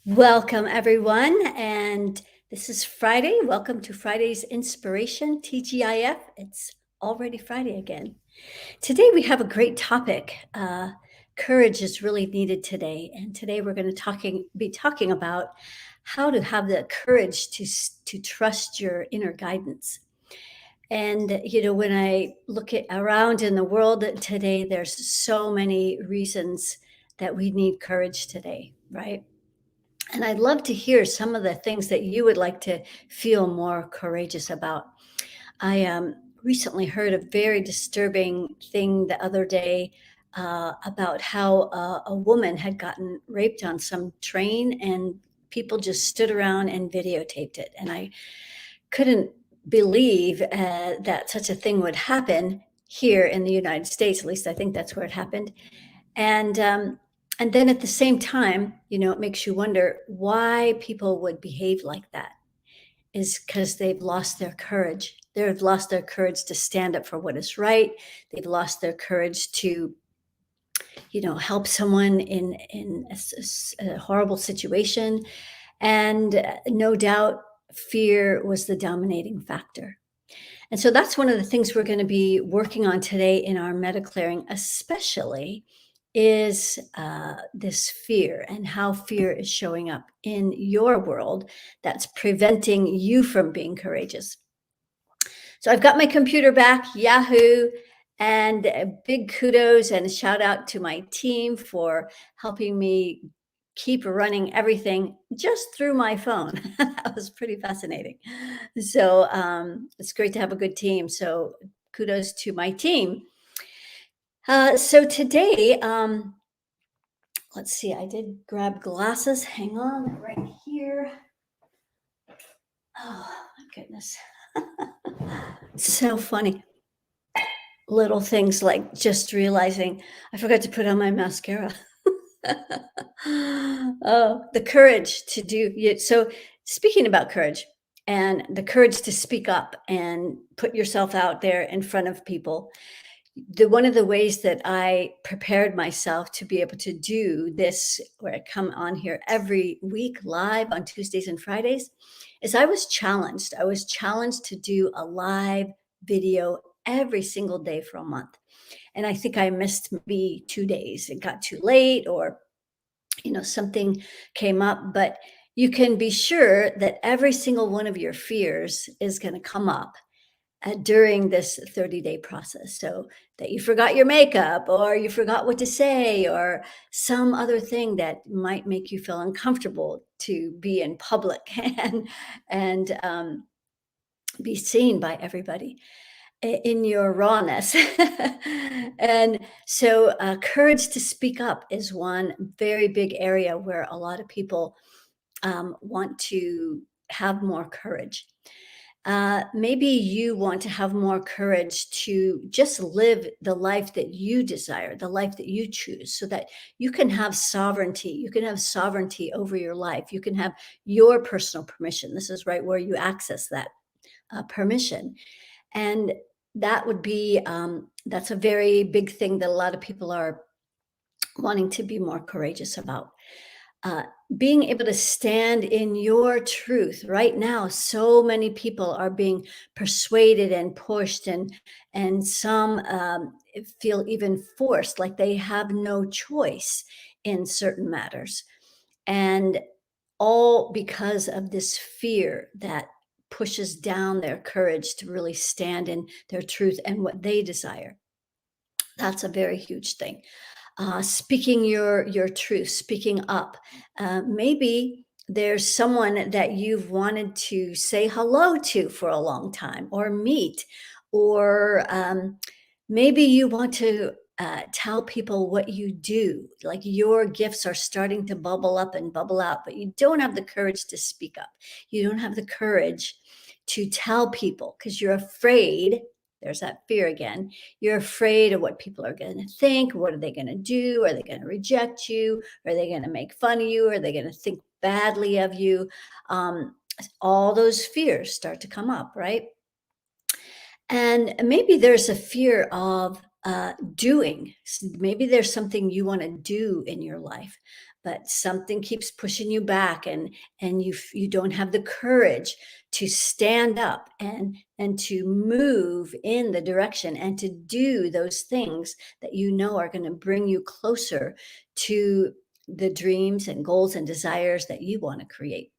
Welcome, everyone. And this is Friday. Welcome to Friday's Inspiration, TGIF. It's already Friday again. Today, we have a great topic. Courage is really needed today. And today, we're going to be talking about how to have the courage to trust your inner guidance. And, when I look around in the world today, there's so many reasons that we need courage today, right? And I'd love to hear some of the things that you would like to feel more courageous about. I recently heard a very disturbing thing the other day about how a woman had gotten raped on some train, and people just stood around and videotaped it. And I couldn't believe that such a thing would happen here in the United States. At least I think that's where it happened. And and then at the same time, it makes you wonder why people would behave like that is because they've lost their courage. They've lost their courage to stand up for what is right. They've lost their courage to, help someone in a horrible situation. And no doubt fear was the dominating factor. And so that's one of the things we're going to be working on today in our MediClearing, especially is this fear and how fear is showing up in your world that's preventing you from being courageous. So I've got my computer back, Yahoo, and big kudos and a shout out to my team for helping me keep running everything just through my phone. That was pretty fascinating. So it's great to have a good team. So kudos to my team. So today, let's see, I did grab glasses. Hang on, they're right here. Oh, my goodness. So funny. Little things like just realizing I forgot to put on my mascara. Oh, the courage to do it. So, speaking about courage and the courage to speak up and put yourself out there in front of people, one of the ways that I prepared myself to be able to do this, where I come on here every week live on Tuesdays and Fridays, is I was challenged. I was challenged to do a live video every single day for a month. And I think I missed maybe 2 days. It got too late, or something came up. But you can be sure that every single one of your fears is going to come up during this 30-day process. So that you forgot your makeup, or you forgot what to say, or some other thing that might make you feel uncomfortable to be in public and be seen by everybody in your rawness. And so courage to speak up is one very big area where a lot of people want to have more courage. Maybe you want to have more courage to just live the life that you desire, the life that you choose, so that you can have sovereignty. You can have sovereignty over your life. You can have your personal permission. This is right where you access that permission. And that would be, that's a very big thing that a lot of people are wanting to be more courageous about. Uh, Being able to stand in your truth right now. So many people are being persuaded and pushed, and some feel even forced, like they have no choice in certain matters, and all because of this fear that pushes down their courage to really stand in their truth and what they desire. That's a very huge thing. Speaking your truth, speaking up. Maybe there's someone that you've wanted to say hello to for a long time, or meet, or maybe you want to tell people what you do. Like your gifts are starting to bubble up and bubble out, but you don't have the courage to speak up. You don't have the courage to tell people because you're afraid. There's that fear again. You're afraid of what people are going to think. What are they going to do? Are they going to reject you? Are they going to make fun of you? Are they going to think badly of you? All those fears start to come up, right? And maybe there's a fear of doing. Maybe there's something you want to do in your life, but something keeps pushing you back, and you don't have the courage to stand up and to move in the direction and to do those things that you know are going to bring you closer to the dreams and goals and desires that you want to create.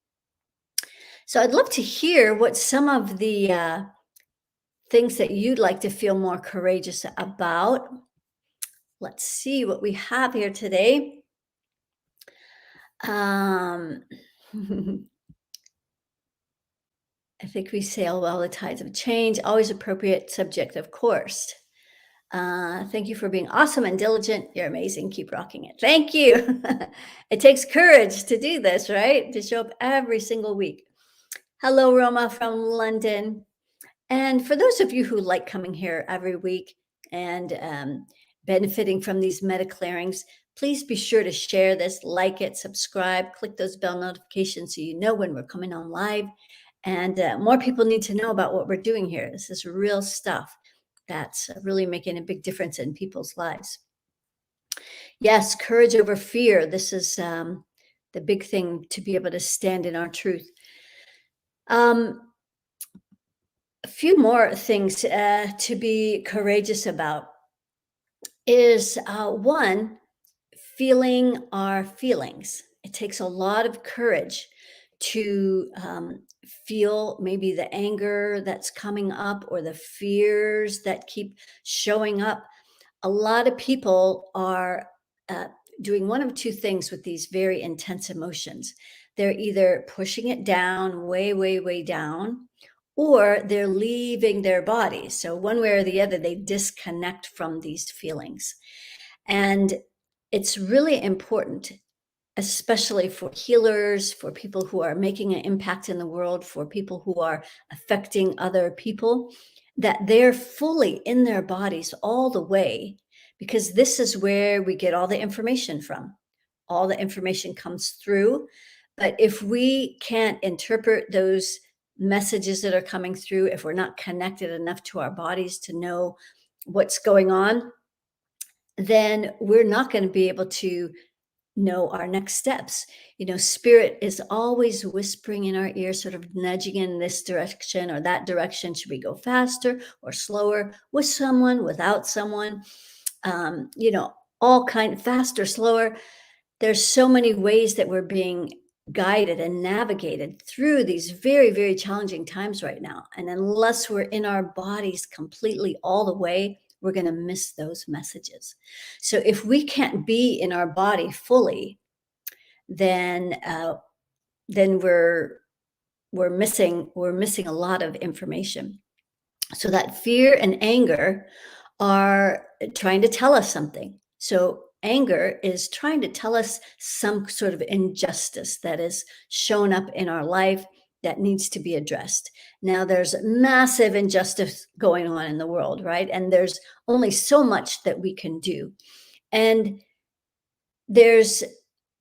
So I'd love to hear what some of the things that you'd like to feel more courageous about. Let's see what we have here today. Um, I think we sail well the tides of change, always appropriate subject, of course. Thank you for being awesome and diligent. You're amazing. Keep rocking it. Thank you. It takes courage to do this, right? To show up every single week. Hello, Roma from London. And for those of you who like coming here every week and benefiting from these MediClearings, please be sure to share this, like it, subscribe, click those bell notifications so you know when we're coming on live. And more people need to know about what we're doing here. This is real stuff that's really making a big difference in people's lives. Yes, courage over fear. This is the big thing, to be able to stand in our truth. A few more things to be courageous about is one, feeling our feelings. It takes a lot of courage to feel maybe the anger that's coming up or the fears that keep showing up. A lot of people are uh, doing one of two things with these very intense emotions. They're either pushing it down, way, way, way down, or they're leaving their bodies. So, one way or the other, they disconnect from these feelings. And it's really important, especially for healers, for people who are making an impact in the world, for people who are affecting other people, that they're fully in their bodies all the way, because this is where we get all the information from. All the information comes through. But if we can't interpret those messages that are coming through, if we're not connected enough to our bodies to know what's going on, then we're not going to be able to know our next steps. Spirit is always whispering in our ear, sort of nudging in this direction or that direction. Should we go faster or slower, with someone, without someone? All kind, faster, slower. There's so many ways that we're being guided and navigated through these very, very challenging times right now. And unless we're in our bodies completely all the way, we're going to miss those messages. So if we can't be in our body fully, then we're missing a lot of information. So that fear and anger are trying to tell us something. So anger is trying to tell us some sort of injustice that is shown up in our life that needs to be addressed. Now, there's massive injustice going on in the world, right? And there's only so much that we can do. And there's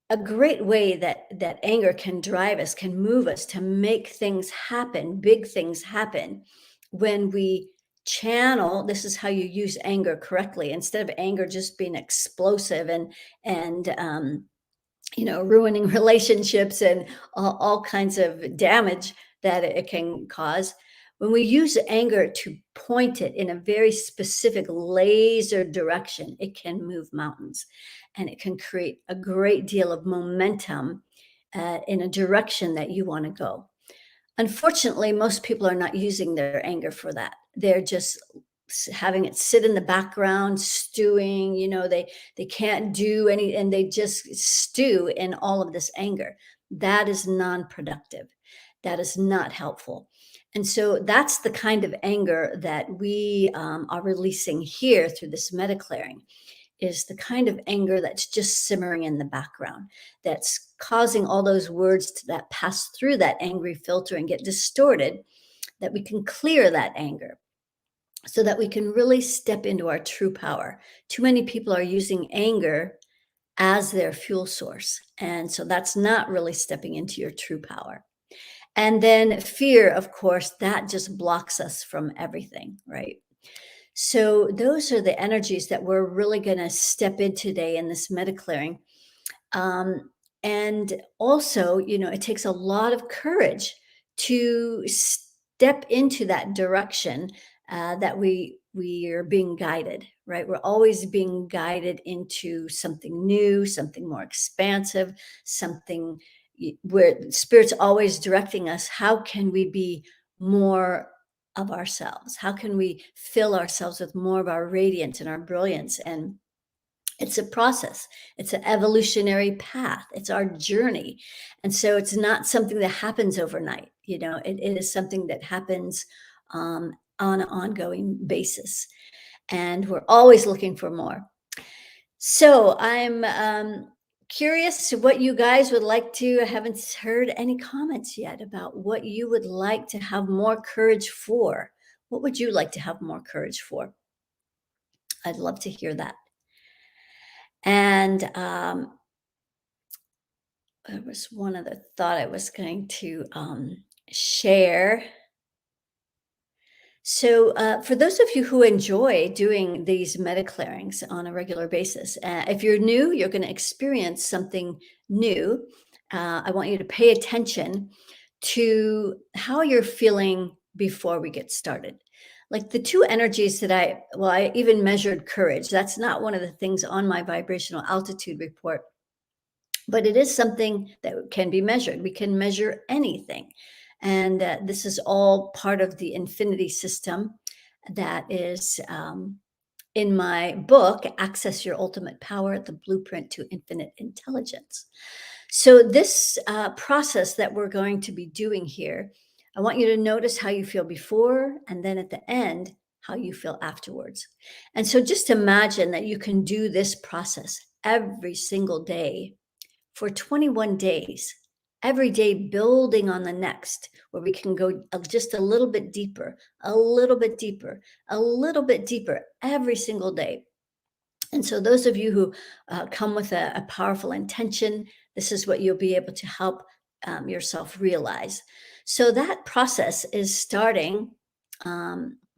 a great way that anger can drive us, can move us to make things happen, big things happen, when we channel. This is how you use anger correctly. Instead of anger just being explosive and ruining relationships and all kinds of damage that it can cause. When we use anger to point it in a very specific laser direction, it can move mountains, and it can create a great deal of momentum in a direction that you want to go. Unfortunately, most people are not using their anger for that. They're just having it sit in the background, stewing. They can't do any, and they just stew in all of this anger. That is non-productive. That is not helpful. And so that's the kind of anger that we are releasing here through this MediClearing, is the kind of anger that's just simmering in the background, that's causing all those words that pass through that angry filter and get distorted, that we can clear that anger so that we can really step into our true power. Too many people are using anger as their fuel source. And so that's not really stepping into your true power. And then fear, of course, that just blocks us from everything, right? So those are the energies that we're really going to step in today in this MediClearing. And also, it takes a lot of courage to step into that direction that we are being guided, right? We're always being guided into something new, something more expansive, something where spirit's always directing us. How can we be more of ourselves? How can we fill ourselves with more of our radiance and our brilliance? And it's a process. It's an evolutionary path. It's our journey. And so it's not something that happens overnight. It is something that happens on an ongoing basis. And we're always looking for more. So I'm curious what you guys would like to. I haven't heard any comments yet about what you would like to have more courage for. What would you like to have more courage for? I'd love to hear that. And there was one other thought I was going to share. So, for those of you who enjoy doing these MediClearings on a regular basis, if you're new, you're going to experience something new. I want you to pay attention to how you're feeling before we get started. Like the two energies that I even measured courage. That's not one of the things on my vibrational altitude report, but it is something that can be measured. We can measure anything. And this is all part of the infinity system that is in my book, Access Your Ultimate Power, The Blueprint to Infinite Intelligence. So, this process that we're going to be doing here, I want you to notice how you feel before, and then at the end, how you feel afterwards. And so, just imagine that you can do this process every single day for 21 days, every day building on the next, where we can go just a little bit deeper, a little bit deeper, a little bit deeper every single day. And so, those of you who come with a powerful intention, this is what you'll be able to help yourself realize. So, that process is starting.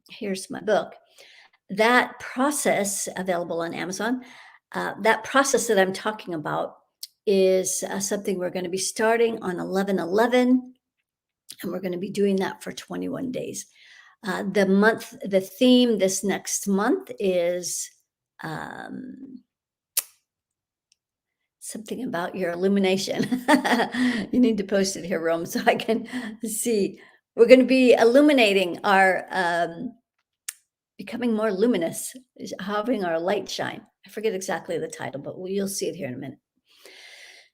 Here's my book. That process, available on Amazon, that process that I'm talking about is something we're going to be starting on 11/11, and we're going to be doing that for 21 days. The theme this next month is something about your illumination. You need to post it here, Rome, so I can see. We're going to be illuminating our becoming more luminous, having our light shine. I forget exactly the title, but you'll see it here in a minute.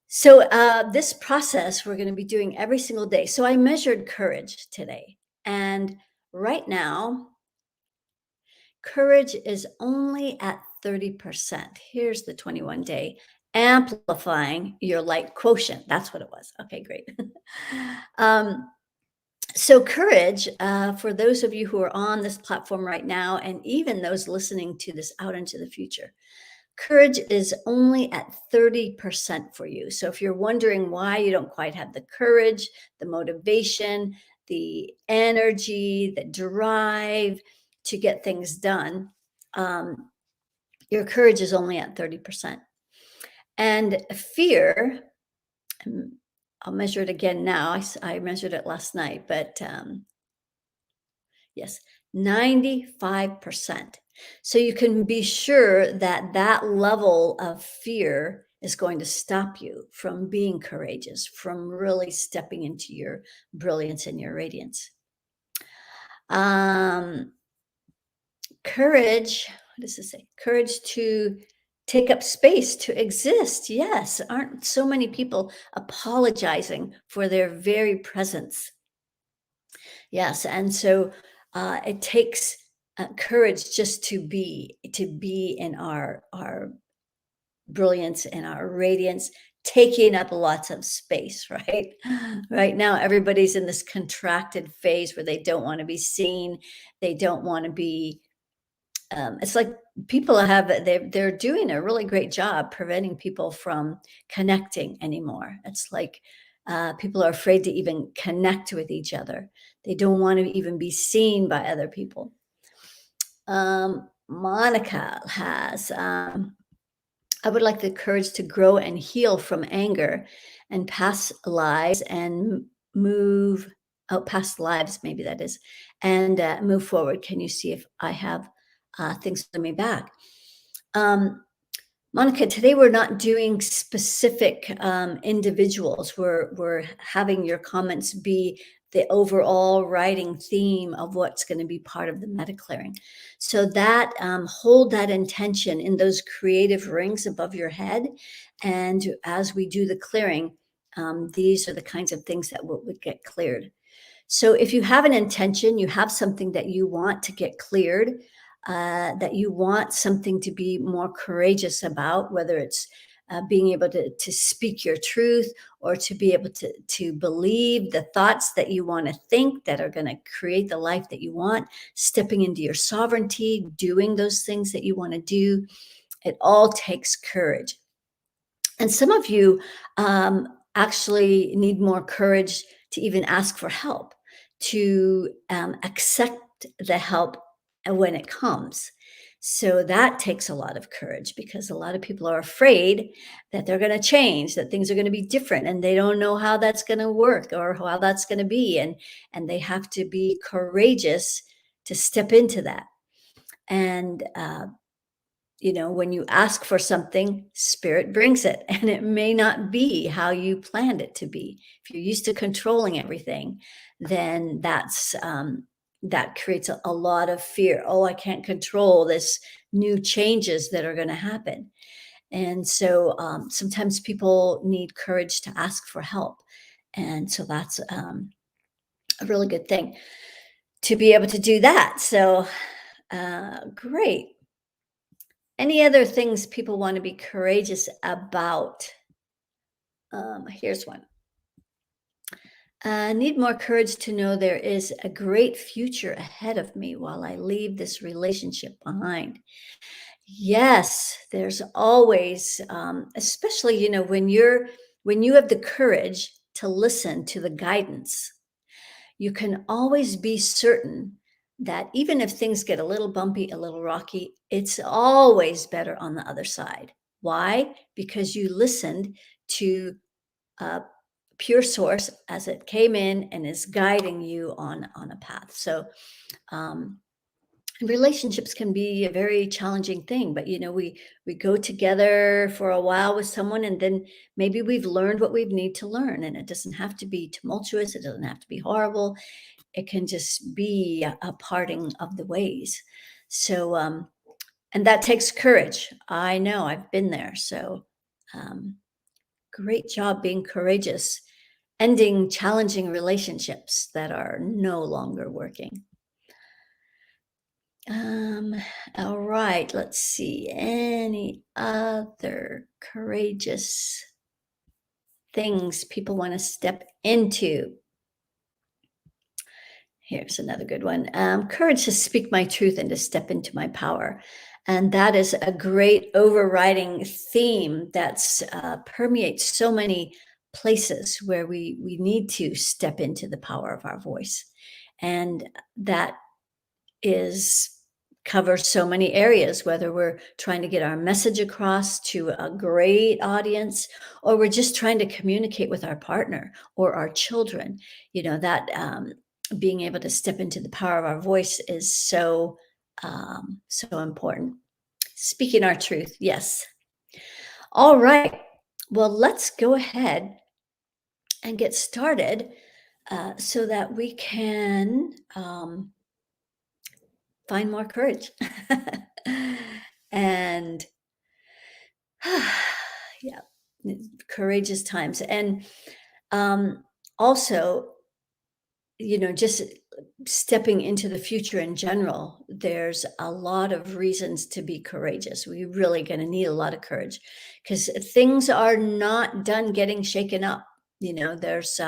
So, this process we're going to be doing every single day. So, I measured courage today. And right now, courage is only at 30%. Here's the 21 day amplifying your light quotient. That's what it was. Okay, great. um, so, courage, for those of you who are on this platform right now, and even those listening to this out into the future, courage is only at 30% for you. So if you're wondering why you don't quite have the courage, the motivation, the energy, the drive to get things done, your courage is only at 30%. And fear, I'll measure it again now. I measured it last night, but yes, 95%. So you can be sure that that level of fear is going to stop you from being courageous, from really stepping into your brilliance and your radiance. Courage, what does it say? Courage to take up space, to exist. Yes, aren't so many people apologizing for their very presence? Yes, and so it takes courage just to be in our brilliance and our radiance, taking up lots of space, right? Right now, everybody's in this contracted phase where they don't want to be seen. They don't want to be. It's like people they're doing a really great job preventing people from connecting anymore. It's like people are afraid to even connect with each other. They don't want to even be seen by other people. Monica has I would like the courage to grow and heal from anger and past lives and move past lives, maybe that is, and move forward. Can you see if I have things holding me back? Um, Monica, today we're not doing specific individuals. We're having your comments be the overall writing theme of what's going to be part of the MediClearing. So that hold that intention in those creative rings above your head, and as we do the clearing, these are the kinds of things that would get cleared. So if you have an intention, you have something that you want to get cleared, that you want something to be more courageous about, whether it's being able to speak your truth or to be able to believe the thoughts that you want to think that are going to create the life that you want, stepping into your sovereignty, doing those things that you want to do. It all takes courage. And some of you actually need more courage to even ask for help, to accept the help when it comes. So that takes a lot of courage because a lot of people are afraid that they're going to change, that things are going to be different, and they don't know how that's going to work or how that's going to be. And they have to be courageous to step into that. And when you ask for something, spirit brings it, and it may not be how you planned it to be. If you're used to controlling everything, then that creates a lot of fear. Oh, I can't control this new changes that are going to happen. And so sometimes people need courage to ask for help. And so that's a really good thing to be able to do that. So great. Any other things people want to be courageous about? Here's one. Need more courage to know there is a great future ahead of me while I leave this relationship behind. Yes, there's always, especially when you have the courage to listen to the guidance, you can always be certain that even if things get a little bumpy, a little rocky, it's always better on the other side. Why? Because you listened to a pure source as it came in and is guiding you on a path. So um, relationships can be a very challenging thing, but we go together for a while with someone, and then maybe we've learned what we need to learn, and it doesn't have to be tumultuous. It doesn't have to be horrible. It can just be a parting of the ways. So, and that takes courage. I know I've been there. So, great job being courageous, ending challenging relationships that are no longer working. Um, all right, let's see. Any other courageous things people want to step into? Here's another good one. Courage to speak my truth and to step into my power. And that is a great overriding theme that's permeates so many places where we need to step into the power of our voice. And that is covers so many areas, whether we're trying to get our message across to a great audience, or we're just trying to communicate with our partner or our children. That being able to step into the power of our voice is so important. Speaking our truth, yes. All right. Well, let's go ahead and get started so that we can find more courage. And yeah, courageous times. And also, just stepping into the future in general, there's a lot of reasons to be courageous. We're really going to need a lot of courage because things are not done getting shaken up. There's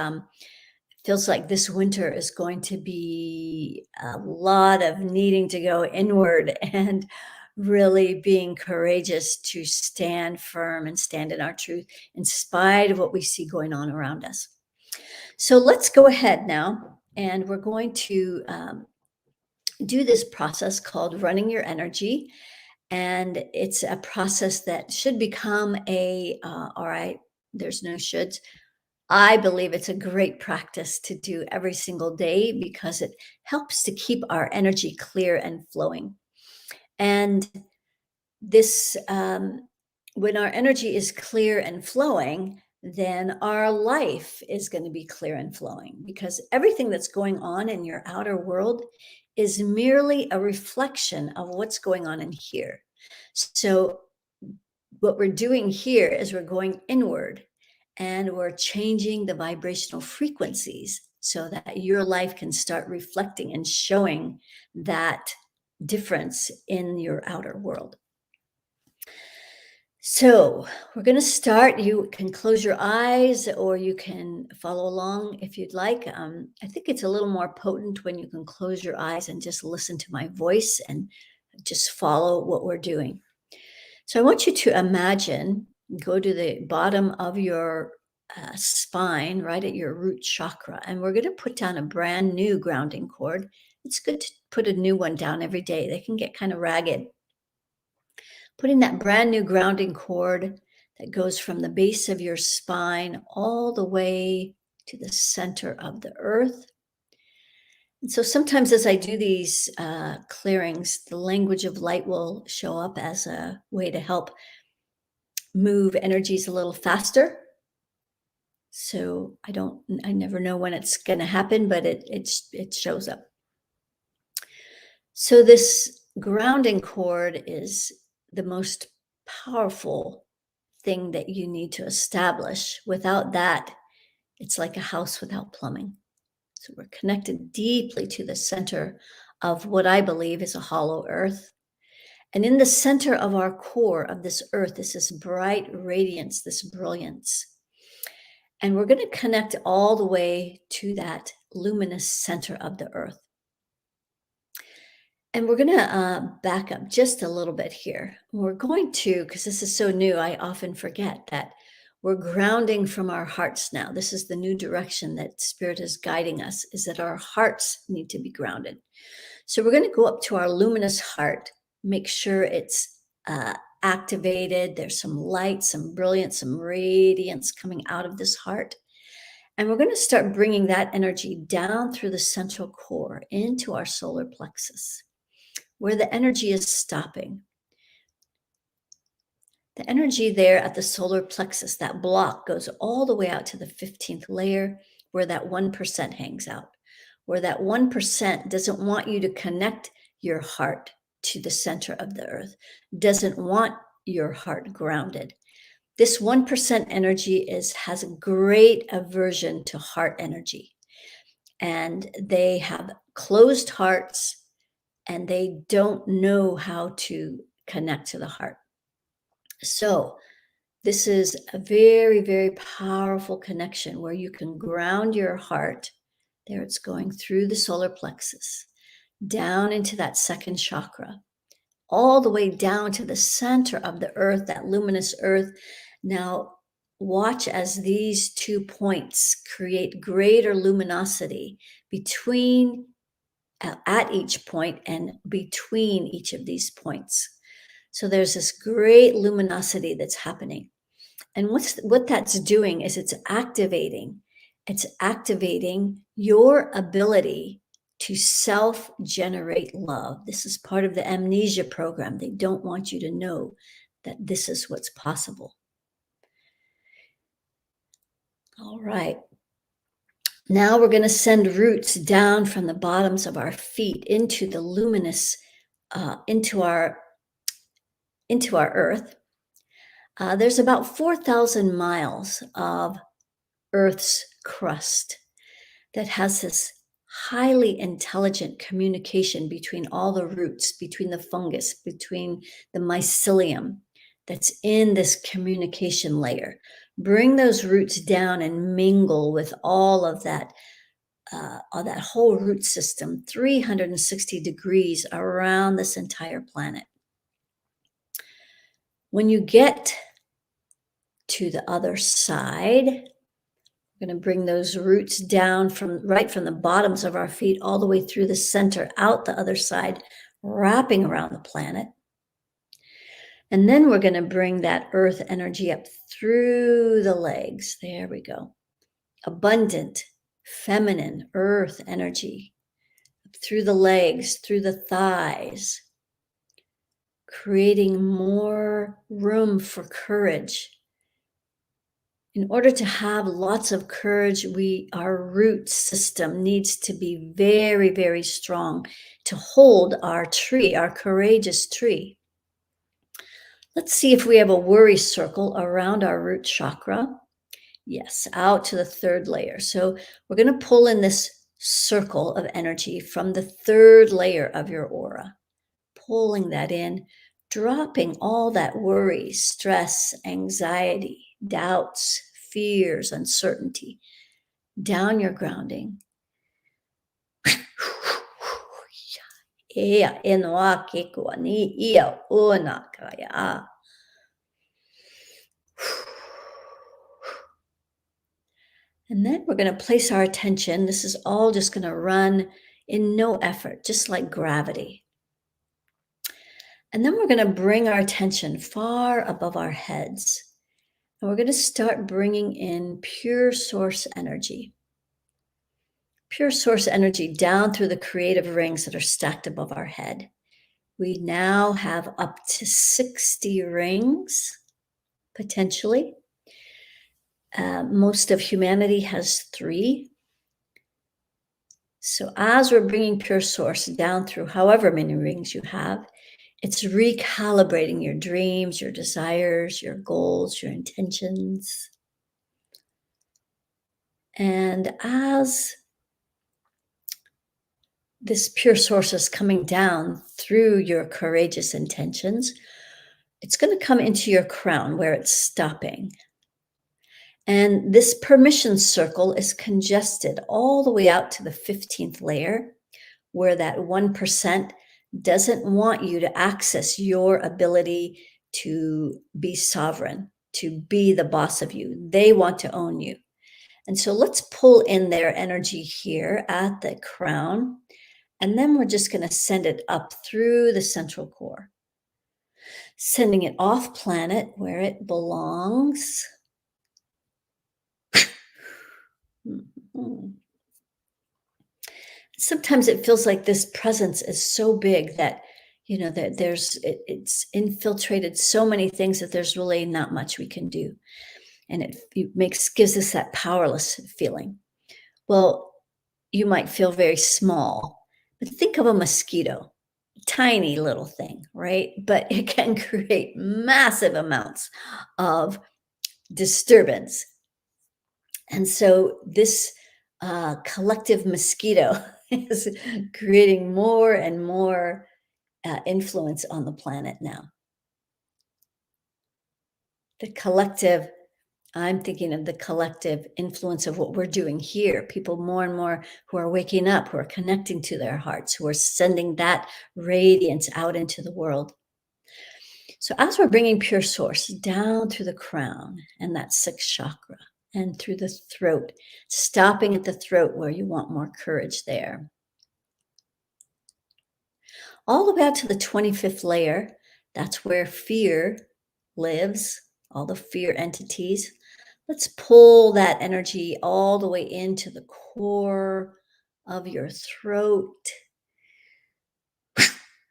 feels like this winter is going to be a lot of needing to go inward and really being courageous to stand firm and stand in our truth in spite of what we see going on around us. So let's go ahead now, and we're going to do this process called running your energy. And it's a process that should become all right, there's no shoulds. I believe it's a great practice to do every single day because it helps to keep our energy clear and flowing. And this, when our energy is clear and flowing, then our life is going to be clear and flowing because everything that's going on in your outer world is merely a reflection of what's going on in here. So, what we're doing here is we're going inward and we're changing the vibrational frequencies so that your life can start reflecting and showing that difference in your outer world. So we're going to start. You can close your eyes or you can follow along if you'd like. I think it's a little more potent when you can close your eyes and just listen to my voice and just follow what we're doing. So I want you to imagine, go to the bottom of your spine, right at your root chakra, and we're going to put down a brand new grounding cord. It's good to put a new one down every day. They can get kind of ragged. Putting that brand new grounding cord that goes from the base of your spine all the way to the center of the earth. And so sometimes as I do these clearings, the language of light will show up as a way to help move energies a little faster. So I never know when it's going to happen, but it shows up. So this grounding cord is the most powerful thing that you need to establish. Without that, it's like a house without plumbing. So we're connected deeply to the center of what I believe is a hollow earth. And in the center of our core of this earth is this bright radiance, this brilliance. And we're going to connect all the way to that luminous center of the earth. And we're going to back up just a little bit here. We're going to, because this is so new, I often forget that we're grounding from our hearts now. This is the new direction that Spirit is guiding us, is that our hearts need to be grounded. So we're going to go up to our luminous heart, make sure it's activated. There's some light, some brilliance, some radiance coming out of this heart. And we're going to start bringing that energy down through the central core into our solar plexus, where the energy is stopping. The energy there at the solar plexus, that block goes all the way out to the 15th layer where that 1% hangs out, where that 1% doesn't want you to connect your heart to the center of the earth, doesn't want your heart grounded. This 1% energy has a great aversion to heart energy. And they have closed hearts and they don't know how to connect to the heart. So this is a very, very powerful connection where you can ground your heart. There it's going through the solar plexus, down into that second chakra, all the way down to the center of the earth, that luminous earth. Now, watch as these 2 points create greater luminosity between, at each point and between each of these points. So there's this great luminosity that's happening. And what that's doing is it's activating your ability to self-generate love. This is part of the amnesia program. They don't want you to know that this is what's possible. All right. Now we're going to send roots down from the bottoms of our feet into the luminous, into our earth. There's about 4,000 miles of Earth's crust that has this highly intelligent communication between all the roots, between the fungus, between the mycelium that's in this communication layer. Bring those roots down and mingle with all of that whole root system, 360 degrees around this entire planet. When you get to the other side, we're going to bring those roots down from the bottoms of our feet all the way through the center, out the other side, wrapping around the planet. And then we're going to bring that earth energy up through the legs. There we go. Abundant, feminine earth energy through the legs, through the thighs, creating more room for courage. In order to have lots of courage, our root system needs to be very, very strong to hold our tree, our courageous tree. Let's see if we have a worry circle around our root chakra. Yes, out to the third layer. So we're going to pull in this circle of energy from the third layer of your aura, pulling that in, dropping all that worry, stress, anxiety, doubts, fears, uncertainty down your grounding. And then we're going to place our attention. This is all just going to run in no effort, just like gravity. And then we're going to bring our attention far above our heads. And we're going to start bringing in pure source energy. Pure source energy down through the creative rings that are stacked above our head. We now have up to 60 rings, potentially. Most of humanity has 3. So as we're bringing pure source down through however many rings you have, it's recalibrating your dreams, your desires, your goals, your intentions. And as this pure source is coming down through your courageous intentions, it's going to come into your crown where it's stopping. And this permission circle is congested all the way out to the 15th layer, where that 1% doesn't want you to access your ability to be sovereign, to be the boss of you. They want to own you. And so let's pull in their energy here at the crown. And then we're just going to send it up through the central core, sending it off planet where it belongs. Sometimes it feels like this presence is so big that, that it's infiltrated so many things that there's really not much we can do. And it gives us that powerless feeling. Well, you might feel very small, but think of a mosquito, tiny little thing, right? But it can create massive amounts of disturbance. And so this collective mosquito is creating more and more influence on the planet now. I'm thinking of the collective influence of what we're doing here. People more and more who are waking up, who are connecting to their hearts, who are sending that radiance out into the world. So as we're bringing pure source down through the crown and that 6th chakra and through the throat, stopping at the throat where you want more courage there. All the way out to the 25th layer, that's where fear lives, all the fear entities. Let's pull that energy all the way into the core of your throat.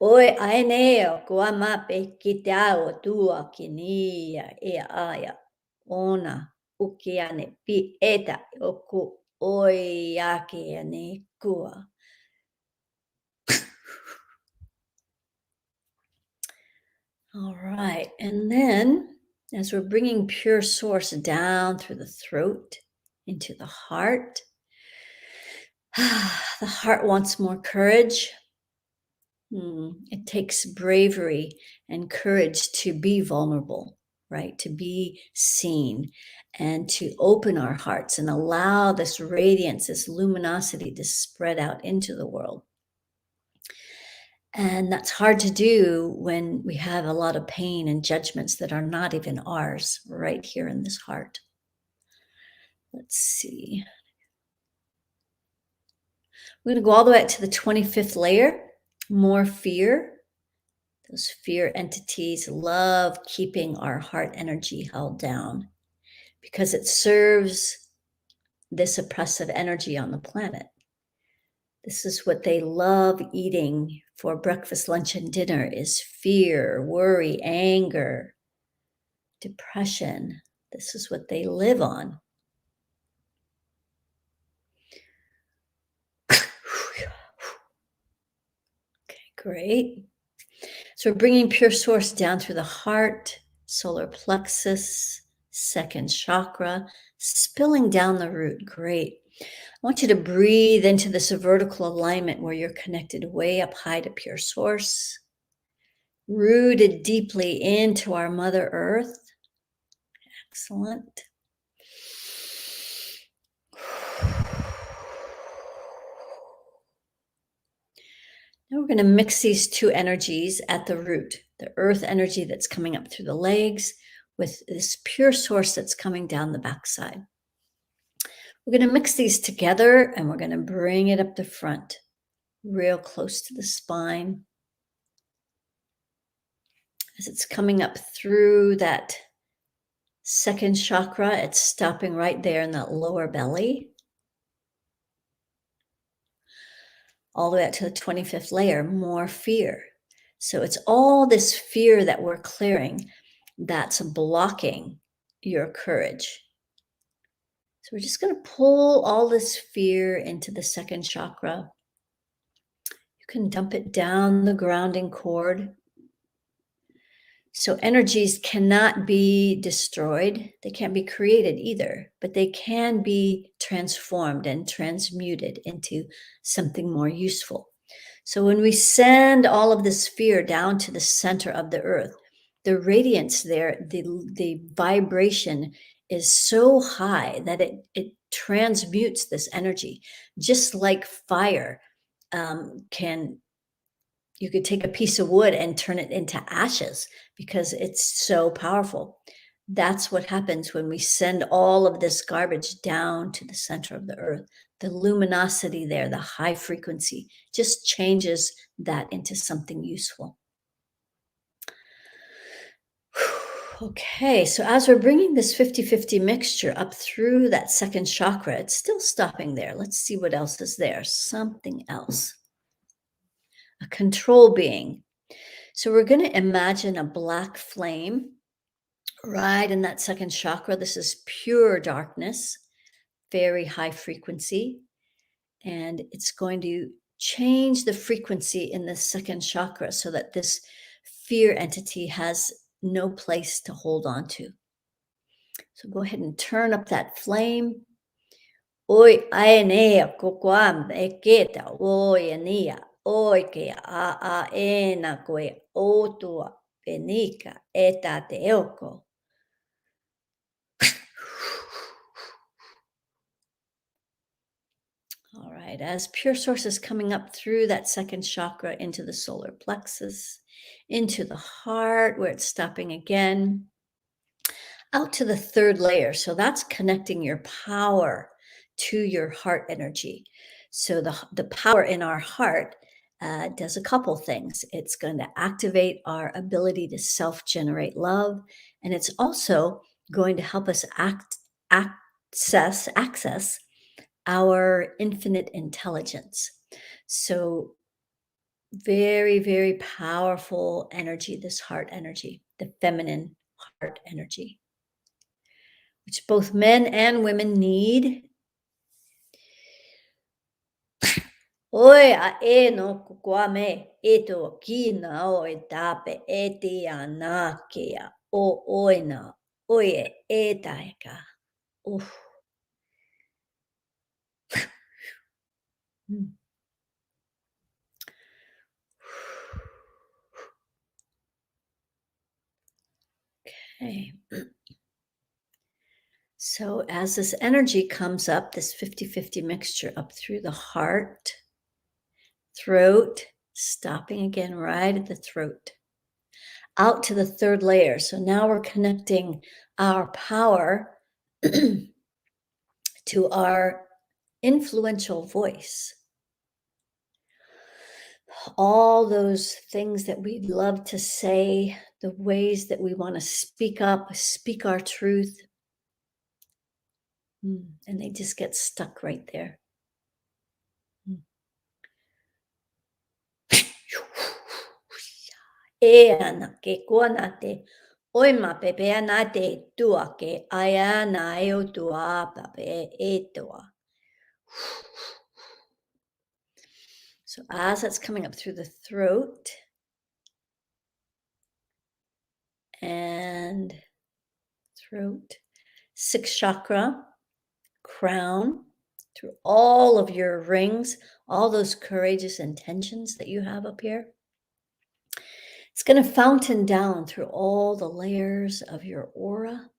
Oi aineo kuamape kitao tua kinia e aya ona ukiane pi eta oku oi yake ane kua. All right, and then as we're bringing pure source down through the throat into the heart, the heart wants more courage. It takes bravery and courage to be vulnerable, right? To be seen and to open our hearts and allow this radiance, this luminosity to spread out into the world. And that's hard to do when we have a lot of pain and judgments that are not even ours right here in this heart. Let's see. We're going to go all the way up to the 25th layer. More fear. Those fear entities love keeping our heart energy held down because it serves this oppressive energy on the planet. This is what they love eating for breakfast, lunch, and dinner is fear, worry, anger, depression. This is what they live on. Okay, great. So we're bringing pure source down through the heart, solar plexus, second chakra, spilling down the root. Great. I want you to breathe into this vertical alignment where you're connected way up high to pure source, rooted deeply into our Mother Earth. Excellent. Now we're going to mix these two energies at the root, the earth energy that's coming up through the legs with this pure source that's coming down the backside. We're going to mix these together and we're going to bring it up the front, real close to the spine. As it's coming up through that second chakra, it's stopping right there in that lower belly. All the way up to the 25th layer, more fear. So it's all this fear that we're clearing that's blocking your courage. So we're just going to pull all this fear into the second chakra. You can dump it down the grounding cord. So energies cannot be destroyed. They can't be created either, but they can be transformed and transmuted into something more useful. So when we send all of this fear down to the center of the earth, the radiance there, the vibration is so high that it transmutes this energy, just like fire you could take a piece of wood and turn it into ashes because it's so powerful. That's what happens when we send all of this garbage down to the center of the earth. The luminosity there, the high frequency, just changes that into something useful. Okay, so as we're bringing this 50-50 mixture up through that second chakra, it's still stopping there. Let's see what else is there. Something else. A control being. So we're going to imagine a black flame right in that second chakra. This is pure darkness, very high frequency. And it's going to change the frequency in the second chakra so that this fear entity has no place to hold on to. So go ahead and turn up that flame. Oi, aenea, kokoam, eketa, oi, ania. Oi ke a e na koe otua penika e tā te eoko. All right, as pure source is coming up through that second chakra into the solar plexus, into the heart where it's stopping again, out to the third layer. So that's connecting your power to your heart energy. So the power in our heart does a couple things. It's going to activate our ability to self-generate love, and it's also going to help us access our infinite intelligence. So very, very powerful energy, this heart energy, the feminine heart energy, which both men and women need. Oi a e no kukwame e to kina o e tape e te ana kea o oina oie e taika. Oof. Okay. So as this energy comes up, this 50-50 mixture up through the heart, throat, stopping again right at the throat, out to the third layer. So now we're connecting our power to our influential voice. all those things that we love to say, the ways that we want to speak up, speak our truth. And they just get stuck right there. Mm. E ana ke kona te oi ma pepe ana te tua ke aia na e o tua pape e tua. So as that's coming up through the throat and throat, sixth chakra, crown, through all of your rings, all those courageous intentions that you have up here. It's going to fountain down through all the layers of your aura.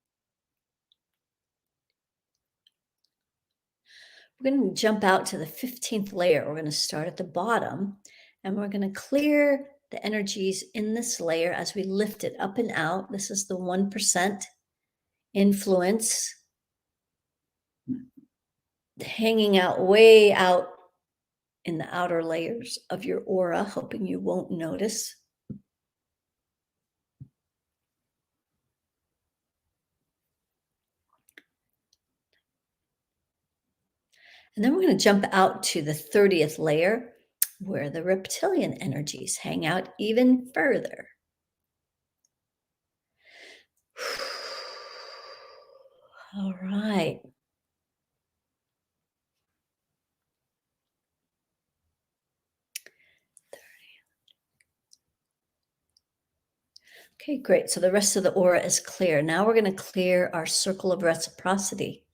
We're going to jump out to the 15th layer. We're going to start at the bottom, and we're going to clear the energies in this layer as we lift it up and out. This is the 1% influence hanging out way out in the outer layers of your aura, hoping you won't notice. And then we're going to jump out to the 30th layer where the reptilian energies hang out even further. All right. Okay, great. So the rest of the aura is clear. Now we're going to clear our circle of reciprocity.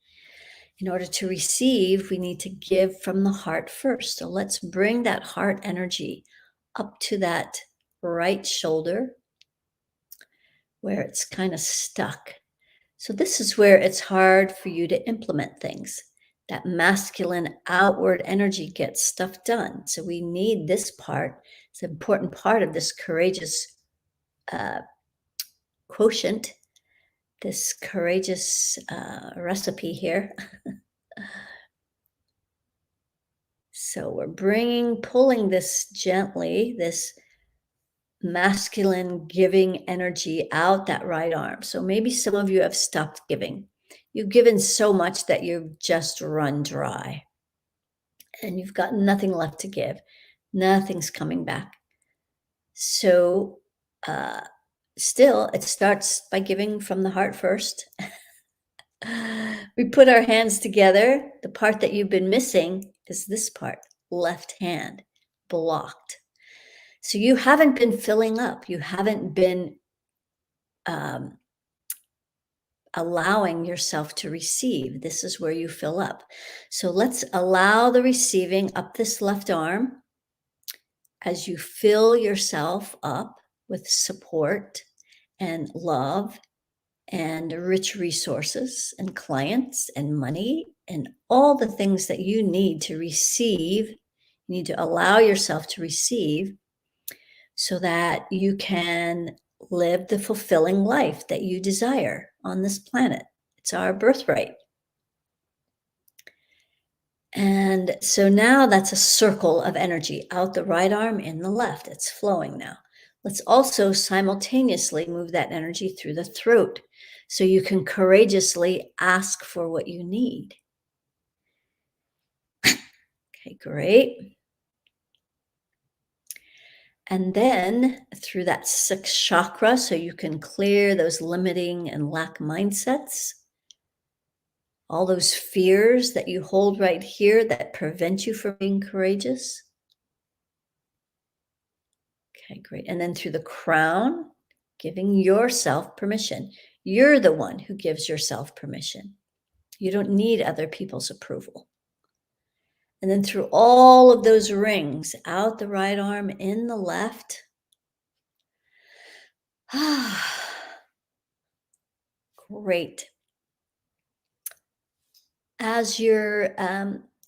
In order to receive, we need to give from the heart first. So let's bring that heart energy up to that right shoulder where it's kind of stuck. So this is where it's hard for you to implement things. That masculine outward energy gets stuff done. So we need this part. It's an important part of this courageous quotient, this courageous recipe here. So we're pulling this gently, this masculine giving energy out that right arm. So maybe some of you have stopped giving. You've given so much that you've just run dry and you've got nothing left to give. Nothing's coming back. So still, it starts by giving from the heart first. We put our hands together. The part that you've been missing is this part, left hand, blocked. So you haven't been filling up. You haven't been allowing yourself to receive. This is where you fill up. So let's allow the receiving up this left arm as you fill yourself up with support and love and rich resources and clients and money and all the things that you need to receive. You need to allow yourself to receive so that you can live the fulfilling life that you desire on this planet. It's our birthright. And so now that's a circle of energy out the right arm, in the left. It's flowing now. Let's also simultaneously move that energy through the throat so you can courageously ask for what you need. Okay, great. And then through that sixth chakra, so you can clear those limiting and lack mindsets, all those fears that you hold right here that prevent you from being courageous. Okay, great. And then through the crown, giving yourself permission. You're the one who gives yourself permission. You don't need other people's approval. And then through all of those rings, out the right arm, in the left. Great. As you're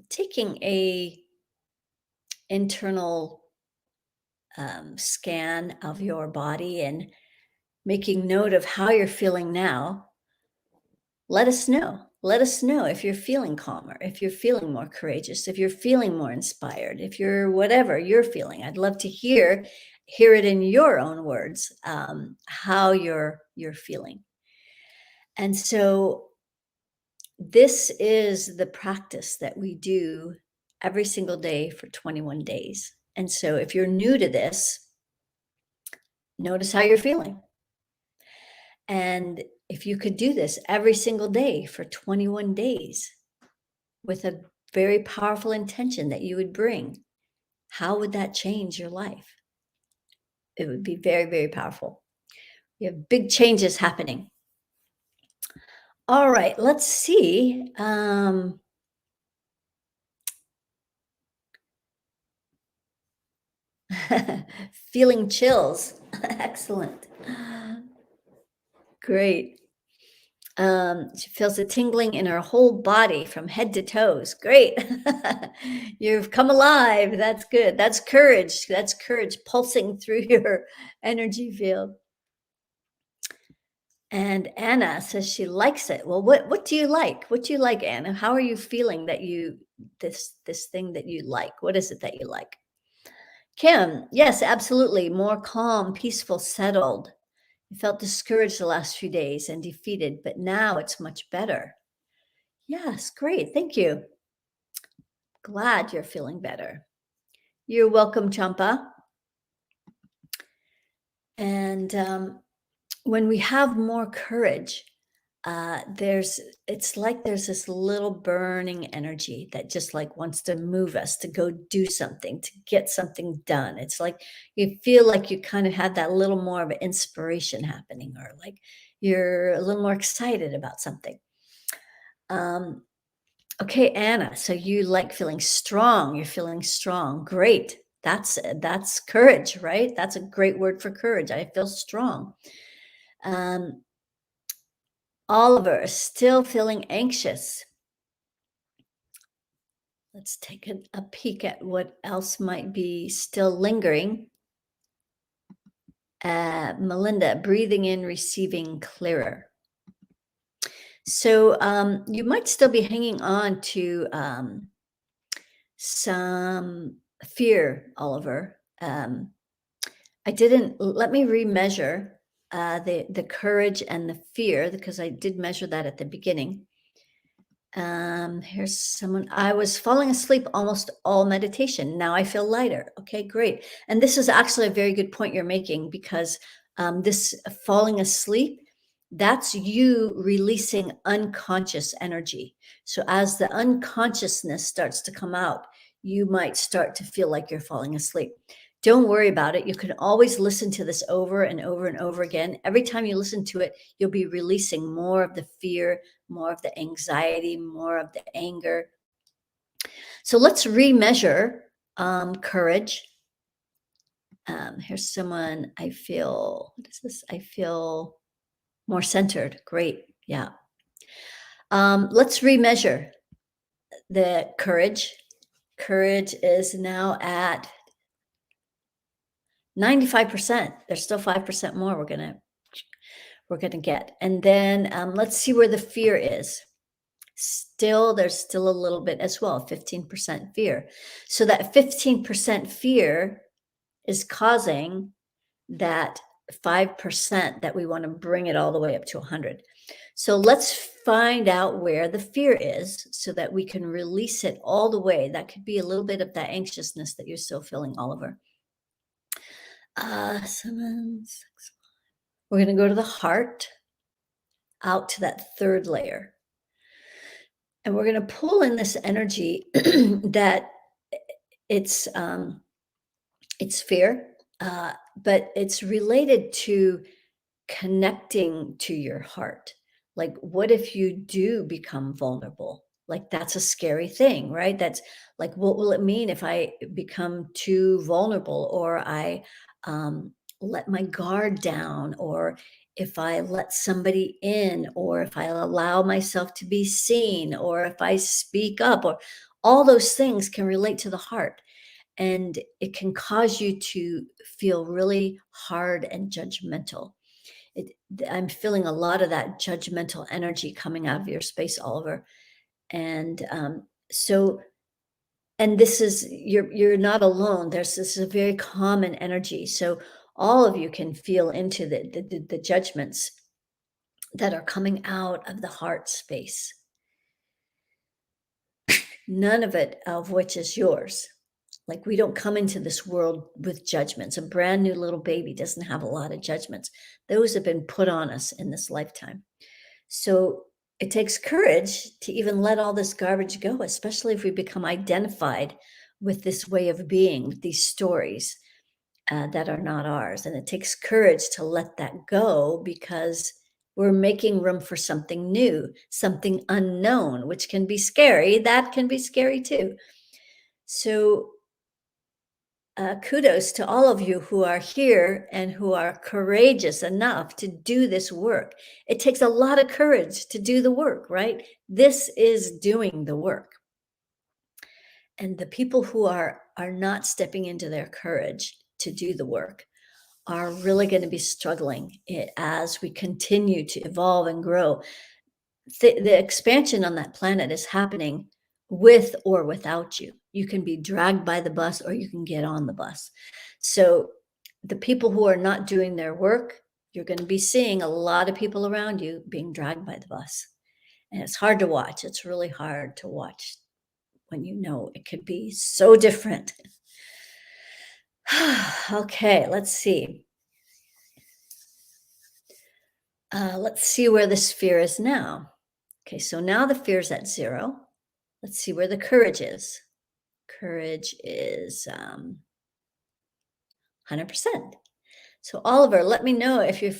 taking a internal scan of your body and making note of how you're feeling now, let us know. let us know if you're feeling calmer, if you're feeling more courageous, if you're feeling more inspired, if you're whatever you're feeling. I'd love to hear it in your own words, how you're feeling. And so this is the practice that we do every single day for 21 days. And so if you're new to this, notice how you're feeling. And if you could do this every single day for 21 days with a very powerful intention that you would bring, how would that change your life? It would be very, very powerful. You have big changes happening. All right, let's see. Feeling chills. Excellent. Great. She feels a tingling in her whole body from head to toes. Great. You've come alive. That's good. That's courage. That's courage pulsing through your energy field. And Anna says she likes it. Well, what do you like? What do you like, Anna? How are you feeling that this thing that you like? What is it that you like? Kim, yes, absolutely. More calm, peaceful, settled. I felt discouraged the last few days and defeated, but now it's much better. Yes, great. Thank you. Glad you're feeling better. You're welcome, Champa. And when we have more courage, it's like there's this little burning energy that just like wants to move us to go do something, to get something done. It's like you feel like you kind of have that little more of an inspiration happening, or like you're a little more excited about something. Okay, Anna, so you like feeling strong. You're feeling strong. Great. That's courage, right? That's a great word for courage. I feel strong. Um, Oliver is still feeling anxious. Let's take a peek at what else might be still lingering. Melinda, breathing in, receiving clearer. So you might still be hanging on to some fear, Oliver. I didn't let me remeasure the courage and the fear, because I did measure that at the beginning. Here's someone. I was falling asleep almost all meditation. Now I feel lighter. Okay, great. And this is actually a very good point you're making, because this falling asleep, that's you releasing unconscious energy. So as the unconsciousness starts to come out, you might start to feel like you're falling asleep. Don't worry about it. You can always listen to this over and over and over again. Every time you listen to it, you'll be releasing more of the fear, more of the anxiety, more of the anger. So let's remeasure courage. Here's someone. I feel, what is this? I feel more centered. Great. Yeah. Let's remeasure the courage. Courage is now at 95%. There's still 5% more we're gonna get. And then let's see where the fear is. There's still a little bit as well, 15% fear. So that 15% fear is causing that 5% that we want to bring it all the way up to 100. So let's find out where the fear is so that we can release it all the way. That could be a little bit of that anxiousness that you're still feeling, Oliver. We're going to go to the heart, out to that third layer. And we're going to pull in this energy that it's fear, but it's related to connecting to your heart. Like, what if you do become vulnerable? Like, that's a scary thing, right? That's like, what will it mean if I become too vulnerable, or I let my guard down, or if I let somebody in, or if I allow myself to be seen, or if I speak up, or all those things can relate to the heart. And it can cause you to feel really hard and judgmental. I'm feeling a lot of that judgmental energy coming out of your space, Oliver. And so, and this is, you're not alone. This is a very common energy. So all of you can feel into the judgments that are coming out of the heart space. None of it of which is yours. Like, we don't come into this world with judgments. A brand new little baby doesn't have a lot of judgments. Those have been put on us in this lifetime. So it takes courage to even let all this garbage go, especially if we become identified with this way of being, with these stories that are not ours. And it takes courage to let that go, because we're making room for something new, something unknown, which can be scary. That can be scary too. So kudos to all of you who are here and who are courageous enough to do this work. It takes a lot of courage to do the work, right? This is doing the work. And the people who are not stepping into their courage to do the work are really going to be struggling as we continue to evolve and grow. The expansion on that planet is happening with or without you. You can be dragged by the bus or you can get on the bus. So the people who are not doing their work, you're going to be seeing a lot of people around you being dragged by the bus. And it's hard to watch. It's really hard to watch when you know it could be so different. Okay, let's see. Let's see where the sphere is now. Okay, so now the fear is at 0. Let's see where the courage is. Courage is 100%. So Oliver, let me know if you're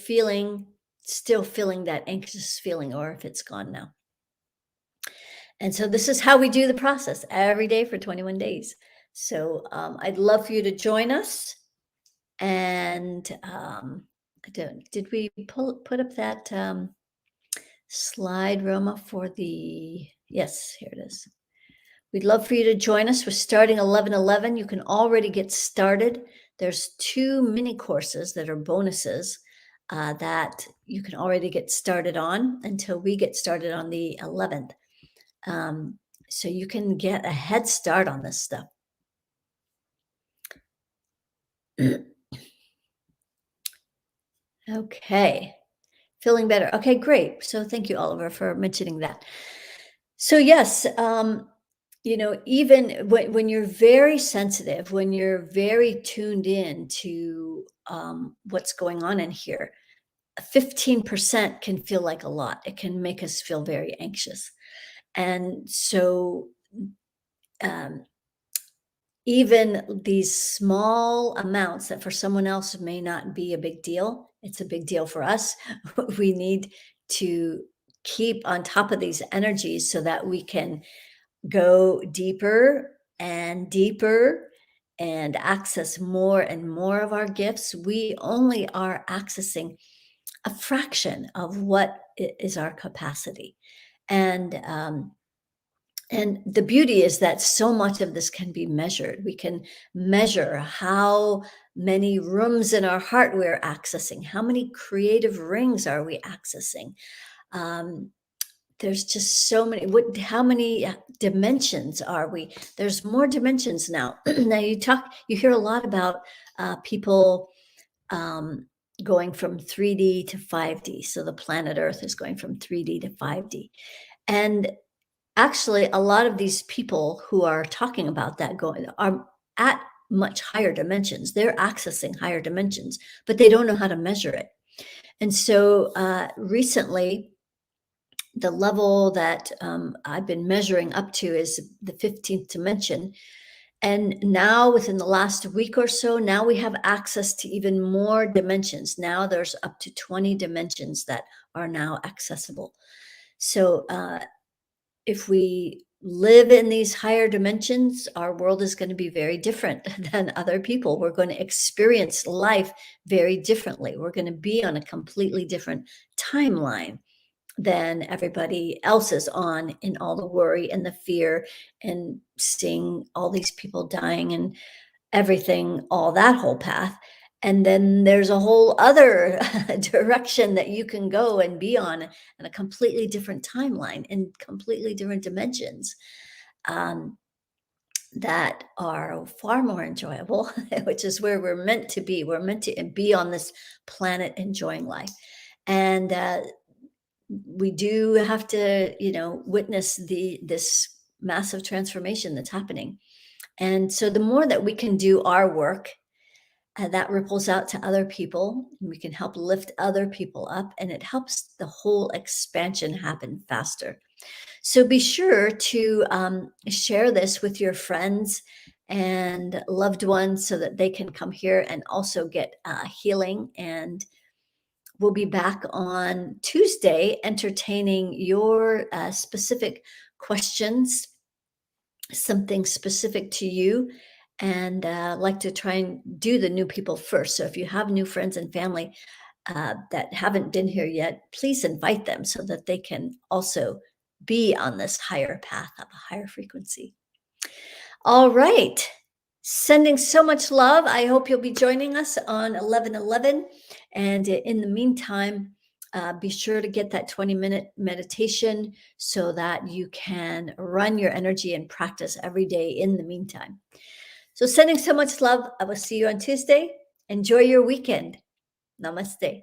still feeling that anxious feeling, or if it's gone now. And so this is how we do the process every day for 21 days. So I'd love for you to join us. And did we put up that slide, Roma, for the, yes, here it is. We'd love for you to join us. We're starting 11/11. You can already get started. There's 2 mini courses that are bonuses that you can already get started on until we get started on the 11th. So you can get a head start on this stuff. Okay. Feeling better. Okay, great. So thank you, Oliver, for mentioning that. So yes, even when you're very sensitive, when you're very tuned in to what's going on in here, 15% can feel like a lot. It can make us feel very anxious. And so even these small amounts that for someone else may not be a big deal, it's a big deal for us. We need to keep on top of these energies so that we can go deeper and deeper and access more and more of our gifts. We only are accessing a fraction of what is our capacity. And the beauty is that so much of this can be measured. We can measure how many rooms in our heart we're accessing, how many creative rings are we accessing. There's just so many. How many dimensions are we? There's more dimensions now. Now you hear a lot about people going from 3D to 5D. So the planet Earth is going from 3D to 5D. And actually, a lot of these people who are talking about that are at much higher dimensions. They're accessing higher dimensions, but they don't know how to measure it. And so recently, the level that I've been measuring up to is the 15th dimension. And now within the last week or so, now we have access to even more dimensions. Now there's up to 20 dimensions that are now accessible. So if we live in these higher dimensions, our world is going to be very different than other people. We're going to experience life very differently. We're going to be on a completely different timeline than everybody else is on, in all the worry and the fear and seeing all these people dying and everything, all that whole path. And then there's a whole other direction that you can go and be on, and a completely different timeline in completely different dimensions, um, that are far more enjoyable, which is where we're meant to be. We're meant to be on this planet enjoying life. And we do have to, witness this massive transformation that's happening. And so the more that we can do our work, that ripples out to other people, and we can help lift other people up, and it helps the whole expansion happen faster. So be sure to share this with your friends and loved ones so that they can come here and also get healing. And we'll be back on Tuesday entertaining your specific questions, something specific to you, and like to try and do the new people first. So if you have new friends and family that haven't been here yet, please invite them so that they can also be on this higher path of a higher frequency. All right. Sending so much love. I hope you'll be joining us on 11/11. And in the meantime, be sure to get that 20-minute meditation so that you can run your energy and practice every day in the meantime. So, sending so much love. I will see you on Tuesday. Enjoy your weekend. Namaste.